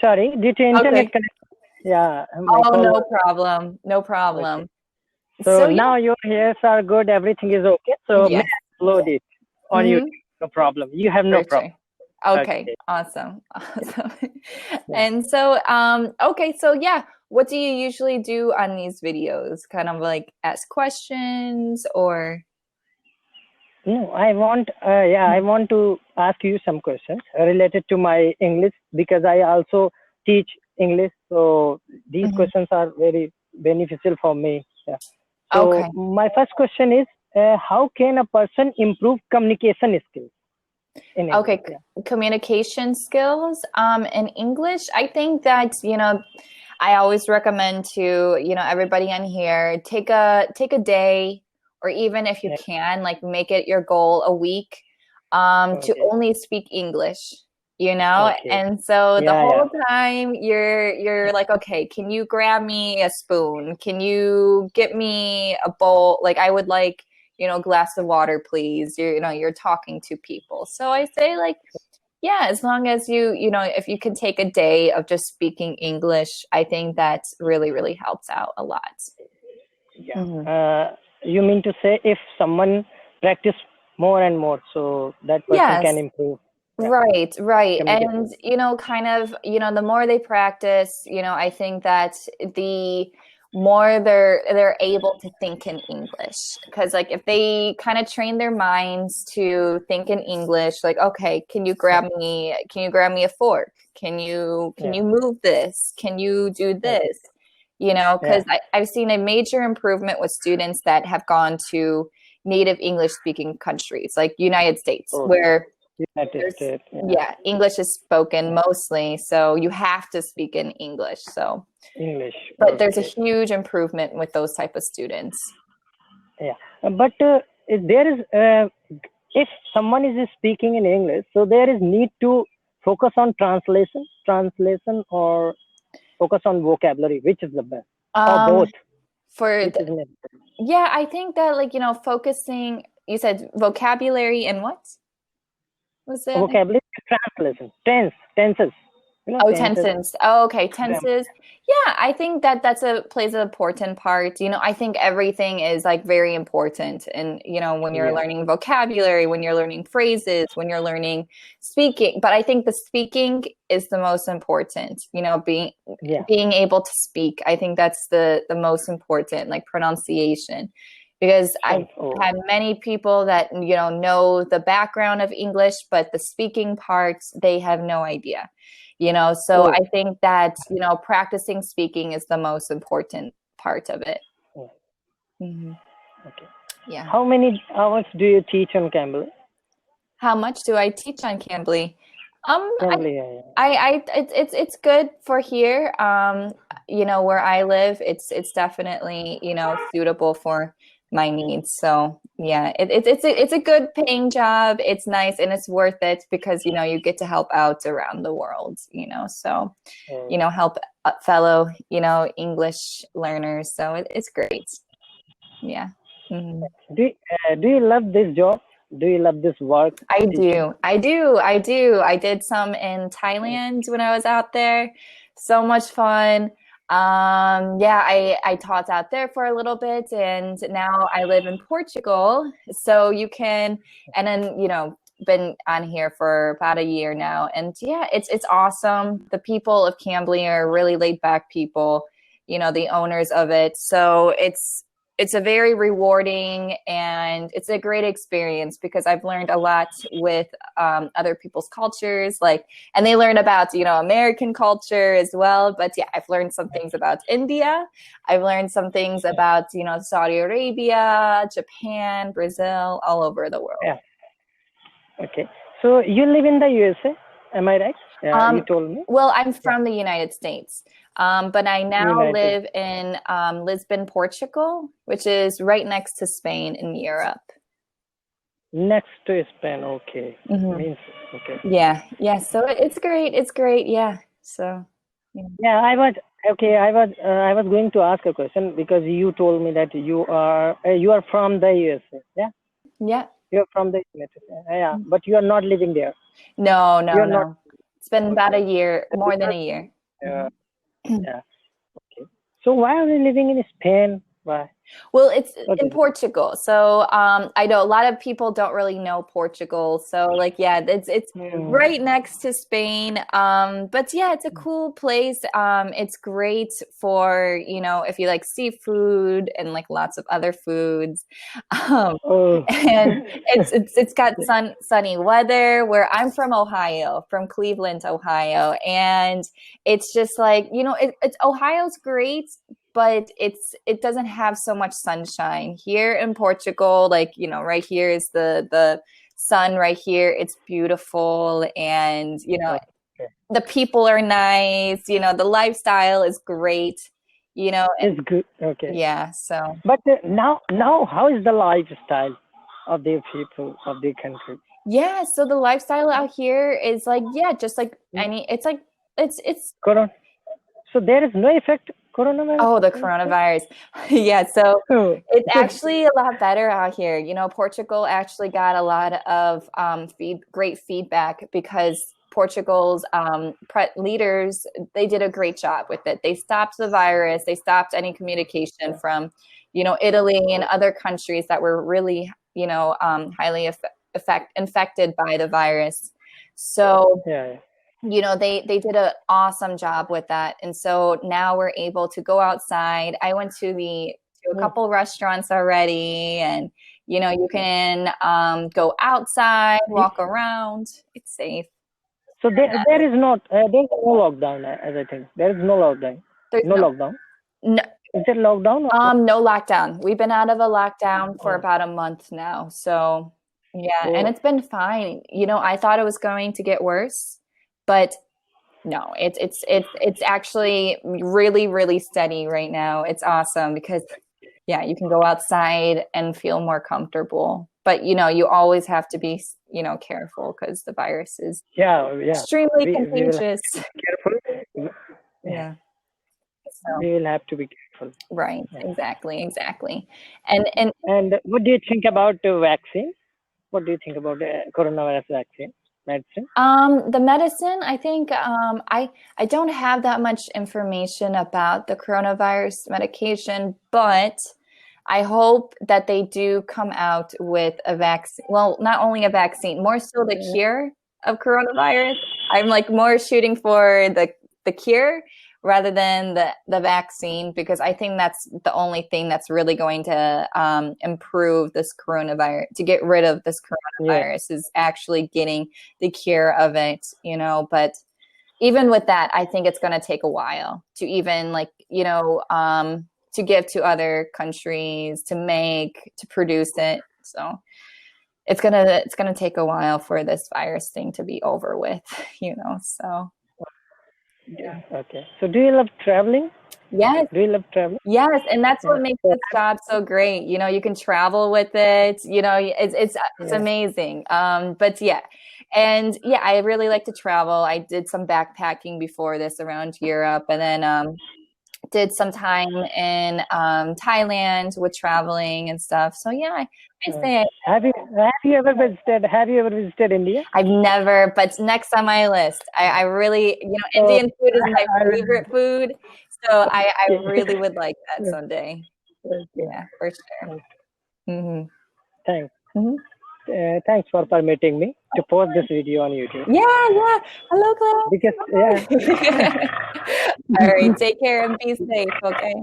Sorry, due to internet Okay. connection. Yeah, my Oh, call no was. problem. No Okay. problem. So So yeah. now your hairs are good, everything is okay. So may Yes. I upload it on Mm-hmm. YouTube? No problem. You have no For problem. sure. Okay. Okay. Awesome. Awesome. Yeah. And so, okay. So yeah, what do you usually do on these videos? Kind of like ask questions or? No, I want to ask you some questions related to my English because I also teach English. So these Mhm. questions are very beneficial for me. Yeah. So Okay. my first question is, how can a person improve communication skills in English? Okay. Communication skills. In English, I think that, I always recommend to, everybody on here, take a day, or even if you Yeah. can, like make it your goal a week, to Okay. only speak English, Okay. and so the Yeah. Yeah. whole time you're like, okay, can you grab me a spoon? Can you get me a bowl? Like, I would like, glass of water, please. You're talking to people. So I say, like, yeah, as long as if you can take a day of just speaking English, I think that really, really helps out a lot. Yeah. Mhm. You mean to say if someone practice more and more, so that person Yes, can improve. Yeah. right, right. Communication. And, kind of, the more they practice, I think that the more they're able to think in English. Because, like, if they kind of train their minds to think in English, like, okay, can you grab me a fork? Can Yeah. you move this? Can you do Okay. this? Yeah. Because I've seen a major improvement with students that have gone to native English speaking countries, like United States, Okay. where United there's, States. Yeah. yeah, English is spoken Yeah. mostly, so you have to speak in English. So, English. but there's a Okay. huge improvement with those type of students. Yeah. But if there is, if someone is speaking in English, so there is need to focus on translation, or focus on vocabulary, which is the best, or Um, both, for which the, is necessary. yeah, I think that, like, focusing, you said vocabulary and what was it? Vocabulary, translation, tenses, Oh, tenses, tenses. Oh, okay, grammar. tenses. Yeah, I think that plays an important part. I think everything is, like, very important. And, when you're Yeah. learning vocabulary, when you're learning phrases, when you're learning speaking. But I think the speaking is the most important. Yeah. Being able to speak. I think that's the most important, like pronunciation. Because I've Oh, had many people that, know the background of English, but the speaking parts, they have no idea. So oh. I think that, practicing speaking is the most important part of it. Oh, Hmm. okay. Yeah. How many hours do you teach on Cambly? How much do I teach on Cambly? Cambly, yeah, It's good for here. Where I live, it's definitely, suitable for my needs. So yeah, it's a good paying job. It's nice and it's worth it because, you get to help out around the world, so, yeah. help fellow, English learners. So it's great. Yeah. Mhm. Do you love this job? Do you love this work, I teaching? do. I do. I do. I did some in Thailand when I was out there. So much fun. Yeah, I taught out there for a little bit, and now I live in Portugal. So you can, and then, been on here for about a year now. And yeah, it's awesome. The people of Cambly are really laid back people, the owners of it. So it's a very rewarding and it's a great experience because I've learned a lot with other people's cultures, and they learn about, American culture as well. But yeah, I've learned some things about India. I've learned some things about, Saudi Arabia, Japan, Brazil, all over the world. Yeah. Okay. So you live in the USA, am I right? Yeah, you told me. Well, I'm Yeah. from the United States, but I now United. live in Lisbon, Portugal, which is right next to Spain in Europe. Next to Spain. Okay. Mm-hmm. Means okay. Yeah. So it's great. It's great. Yeah. So. Yeah. Yeah, I was going to ask a question because you told me that you are from the USA. Yeah. Yeah. You're from the United States. Yeah, but you are not living there. No. You're not. It's been about a year, So more than a year. uh, yeah. Okay. So why are we living in Spain? Why? Well, it's What in is it? Portugal. So I know a lot of people don't really know Portugal. So like yeah, it's Hmm. right next to Spain. But yeah, it's a cool place. It's great for, if you like seafood and like lots of other foods. Um, Oh. and it's got sunny weather. Where I'm from Ohio, from Cleveland, Ohio, and it's just like, it's Ohio's great, but it doesn't have so much sunshine here in Portugal. Like, right here is the sun right here. It's beautiful, and Okay. the people are nice. The lifestyle is great. And It's good. Okay. yeah, so But now, how is the lifestyle of the people of the country? yeah, so the lifestyle out here is like, yeah, just like Hmm? it's like it's Corona. So there is no effect coronavirus. oh, the coronavirus. Yeah, so Oh, it's because actually a lot better out here. Portugal actually got a lot of great feedback because Portugal's leaders, they did a great job with it. They stopped the virus. They stopped any communication from, Italy and other countries that were really, highly infected by the virus. So yeah, they did an awesome job with that, and so now we're able to go outside. I went to a yeah. couple restaurants already, and you can go outside, Hmm. walk around. It's safe. So there is not there is no lockdown as I think there is no lockdown. There's No lockdown. no Is there lockdown or what? no lockdown. We've been out of a lockdown for Oh, about a month now, so yeah, and oh, it's been fine. I thought it was going to get worse, but no, it's actually really, really steady right now. It's awesome because yeah, you can go outside and feel more comfortable. But you always have to be, careful because the virus is yeah, yeah. extremely We will have contagious. to be careful. Yeah, Yeah. So, we will have to be careful. right, Yeah. exactly, exactly. And And what do you think about the vaccine? What do you think about the coronavirus vaccine medicine? the medicine, I think I don't have that much information about the coronavirus medication, but I hope that they do come out with a vaccine. Well, not only a vaccine, more so the Uh, cure of coronavirus. I'm like more shooting for the cure rather than the vaccine, because I think that's the only thing that's really going to improve this coronavirus, to get rid of this yeah. coronavirus, is actually getting the cure of it, But even with that, I think it's going to take a while to even to give to other countries to produce it. So it's gonna take a while for this virus thing to be over with, So Yeah. yeah. Okay. So do you love traveling? Yes, Do you love traveling? yes, and that's Yeah. what makes So, this job so great. You can travel with it. It's yeah. amazing. But yeah, and yeah, I really like to travel. I did some backpacking before this around Europe, and then did some time in Thailand with traveling and stuff. So yeah, I say Have you ever visited India? I've never, but next on my list. I really, Oh, Indian food is my I favorite food. So I really okay. would like that someday. Okay. Yeah, for sure. hmm Thanks. hmm Thanks for permitting me to post this video on YouTube. Yeah, yeah. Hello, Because yeah, Claire. All right, take care and be safe, okay?